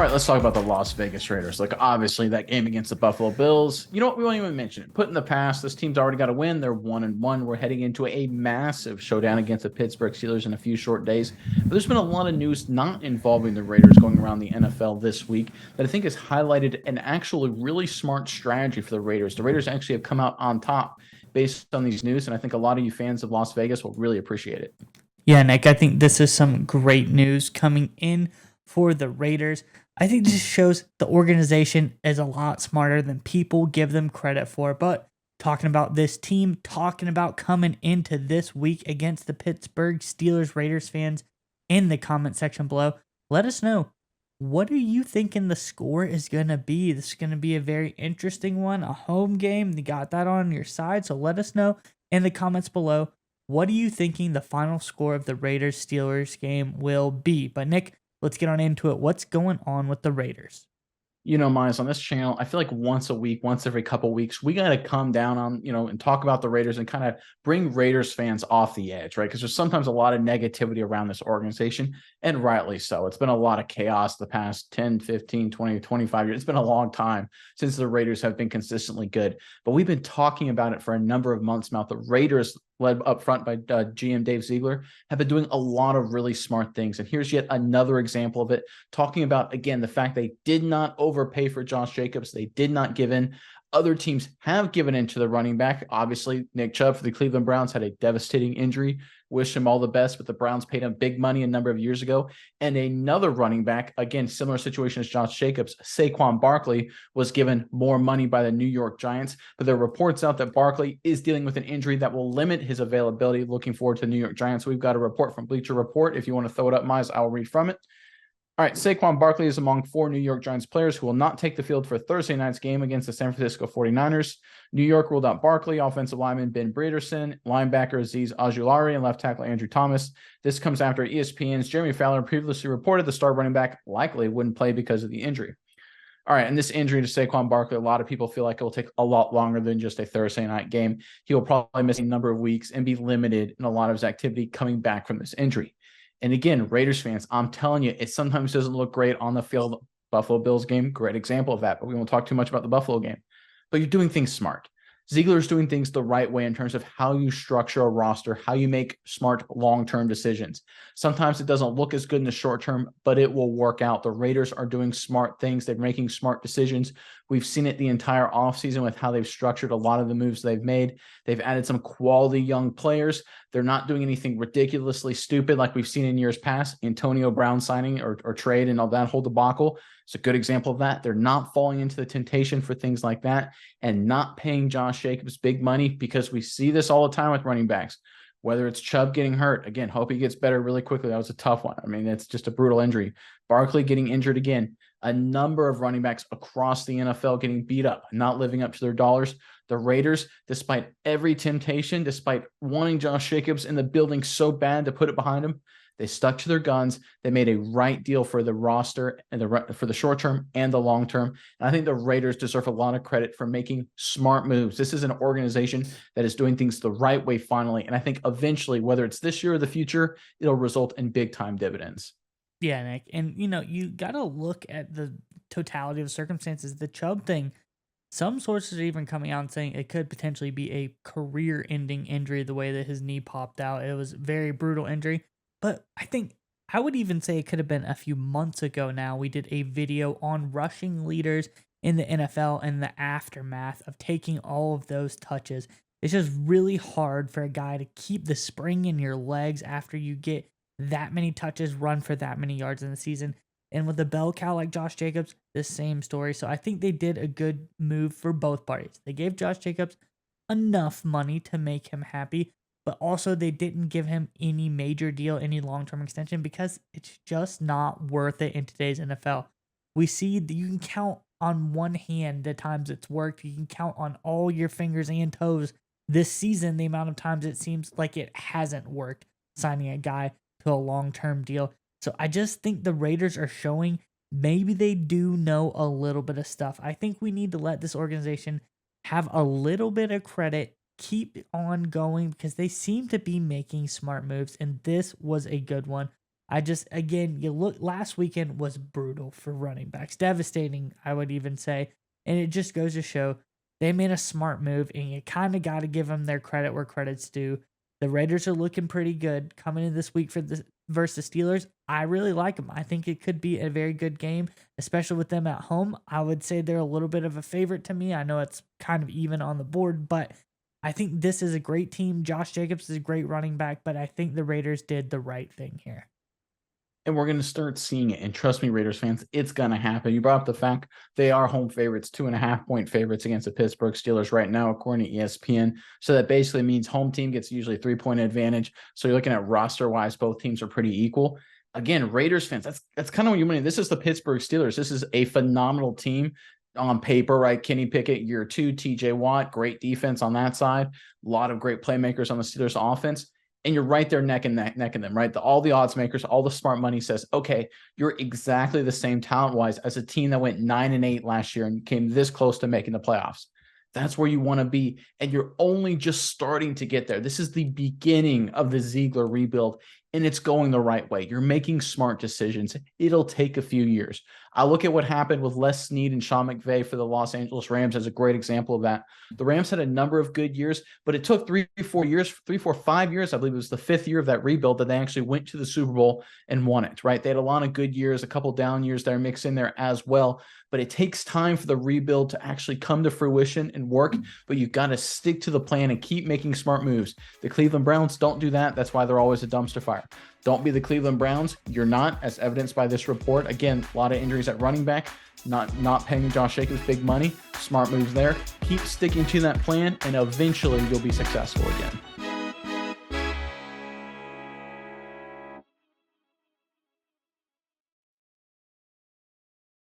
All right, let's talk about the Las Vegas Raiders. Like, obviously, that game against the Buffalo Bills. You know what? We won't even mention it. Put in the past, this team's already got a win. They're 1-1. We're heading into a massive showdown against the Pittsburgh Steelers in a few short days. But there's been a lot of news not involving the Raiders going around the NFL this week that I think has highlighted an actually really smart strategy for the Raiders. The Raiders actually have come out on top based on these news, and I think a lot of you fans of Las Vegas will really appreciate it. Yeah, Nick, I think this is some great news coming in for the Raiders. I think this shows the organization is a lot smarter than people give them credit for. But talking about this team, talking about coming into this week against the Pittsburgh Steelers, Raiders fans in the comment section below, let us know. What are you thinking the score is going to be? This is going to be a very interesting one, a home game. You got that on your side. So let us know in the comments below. What are you thinking the final score of the Raiders-Steelers game will be? But Nick, let's get on into it. What's going on with the Raiders? You know, Miles, on this channel, I feel like once a week, once every couple weeks, we got to come down on, and talk about the Raiders and kind of bring Raiders fans off the edge, right? Because there's sometimes a lot of negativity around this organization, and rightly so. It's been a lot of chaos the past 10, 15, 20, 25 years. It's been a long time since the Raiders have been consistently good. But we've been talking about it for a number of months now. The Raiders, led up front by GM Dave Ziegler, have been doing a lot of really smart things. And here's yet another example of it, talking about, again, the fact they did not overpay for Josh Jacobs. They did not give in. Other teams have given in to the running back. Obviously, Nick Chubb for the Cleveland Browns had a devastating injury. Wish him all the best, but the Browns paid him big money a number of years ago. And another running back, again, similar situation as Josh Jacobs, Saquon Barkley, was given more money by the New York Giants. But there are reports out that Barkley is dealing with an injury that will limit his availability. Looking forward to the New York Giants. We've got a report from Bleacher Report. If you want to throw it up, Miles, I'll read from it. All right, Saquon Barkley is among 4 New York Giants players who will not take the field for Thursday night's game against the San Francisco 49ers. New York ruled out Barkley, offensive lineman Ben Breederson, linebacker Azeez Ojulari, and left tackle Andrew Thomas. This comes after ESPN's Jeremy Fowler previously reported the star running back likely wouldn't play because of the injury. All right, and this injury to Saquon Barkley, a lot of people feel like it will take a lot longer than just a Thursday night game. He will probably miss a number of weeks and be limited in a lot of his activity coming back from this injury. And again, Raiders fans, I'm telling you, it sometimes doesn't look great on the field. Buffalo Bills game, great example of that, but we won't talk too much about the Buffalo game. But you're doing things smart. Ziegler's doing things the right way in terms of how you structure a roster, how you make smart long-term decisions. Sometimes it doesn't look as good in the short term, but it will work out. The Raiders are doing smart things. They're making smart decisions. We've seen it the entire offseason with how they've structured a lot of the moves they've made. They've added some quality young players. They're not doing anything ridiculously stupid like we've seen in years past. Antonio Brown signing or trade and all that whole debacle. It's a good example of that. They're not falling into the temptation for things like that and not paying Josh Jacobs big money, because we see this all the time with running backs, whether it's Chubb getting hurt. Again, hope he gets better really quickly. That was a tough one. I mean, it's just a brutal injury. Barkley getting injured again. A number of running backs across the NFL getting beat up, not living up to their dollars. The Raiders, despite every temptation, despite wanting Josh Jacobs in the building so bad to put it behind him, they stuck to their guns. They made a right deal for the roster and for the short term and the long term. And I think the Raiders deserve a lot of credit for making smart moves. This is an organization that is doing things the right way finally. And I think eventually, whether it's this year or the future, it'll result in big time dividends. Yeah, Nick. And, you got to look at the totality of the circumstances. The Chubb thing, some sources are even coming out and saying it could potentially be a career ending injury the way that his knee popped out. It was a very brutal injury. But I think I would even say it could have been a few months ago now. We did a video on rushing leaders in the NFL and the aftermath of taking all of those touches. It's just really hard for a guy to keep the spring in your legs after you get that many touches, run for that many yards in the season. And with a bell cow like Josh Jacobs, the same story. So I think they did a good move for both parties. They gave Josh Jacobs enough money to make him happy, but also they didn't give him any major deal, any long-term extension, because it's just not worth it in today's NFL. We see that you can count on one hand the times it's worked. You can count on all your fingers and toes this season the amount of times it seems like it hasn't worked signing a guy to a long-term deal. So I just think the Raiders are showing maybe they do know a little bit of stuff. I think we need to let this organization have a little bit of credit, keep on going, because they seem to be making smart moves, and this was a good one. I just, again, you look, last weekend was brutal for running backs, devastating, I would even say. And it just goes to show they made a smart move, and you kind of got to give them their credit where credit's due. The Raiders are looking pretty good coming in this week for the versus Steelers. I really like them. I think it could be a very good game, especially with them at home. I would say they're a little bit of a favorite to me. I know it's kind of even on the board, but I think this is a great team. Josh Jacobs is a great running back, but I think the Raiders did the right thing here. And we're going to start seeing it. And trust me, Raiders fans, it's going to happen. You brought up the fact they are home favorites, 2.5-point favorites against the Pittsburgh Steelers right now, according to ESPN. So that basically means home team gets usually 3-point advantage. So you're looking at roster-wise, both teams are pretty equal. Again, Raiders fans, that's kind of what you're winning. This is the Pittsburgh Steelers. This is a phenomenal team on paper, right? Kenny Pickett, year 2, TJ Watt, great defense on that side. A lot of great playmakers on the Steelers offense. And you're right there neck and them, right? All the odds makers, all the smart money says, okay, you're exactly the same talent-wise as a team that went 9-8 last year and came this close to making the playoffs. That's where you want to be. And you're only just starting to get there. This is the beginning of the Ziegler rebuild, and it's going the right way. You're making smart decisions. It'll take a few years. I look at what happened with Les Snead and Sean McVay for the Los Angeles Rams as a great example of that. The Rams had a number of good years, but it took 3, 4 years, 5 years. I believe it was the 5th year of that rebuild that they actually went to the Super Bowl and won it, right? They had a lot of good years, a couple down years that are mixed in there as well. But it takes time for the rebuild to actually come to fruition and work, but you've got to stick to the plan and keep making smart moves. The Cleveland Browns don't do that. That's why they're always a dumpster fire. Don't be the Cleveland Browns. You're not, as evidenced by this report. Again, a lot of injuries at running back, not paying Josh Jacobs big money. Smart moves there. Keep sticking to that plan, and eventually you'll be successful again.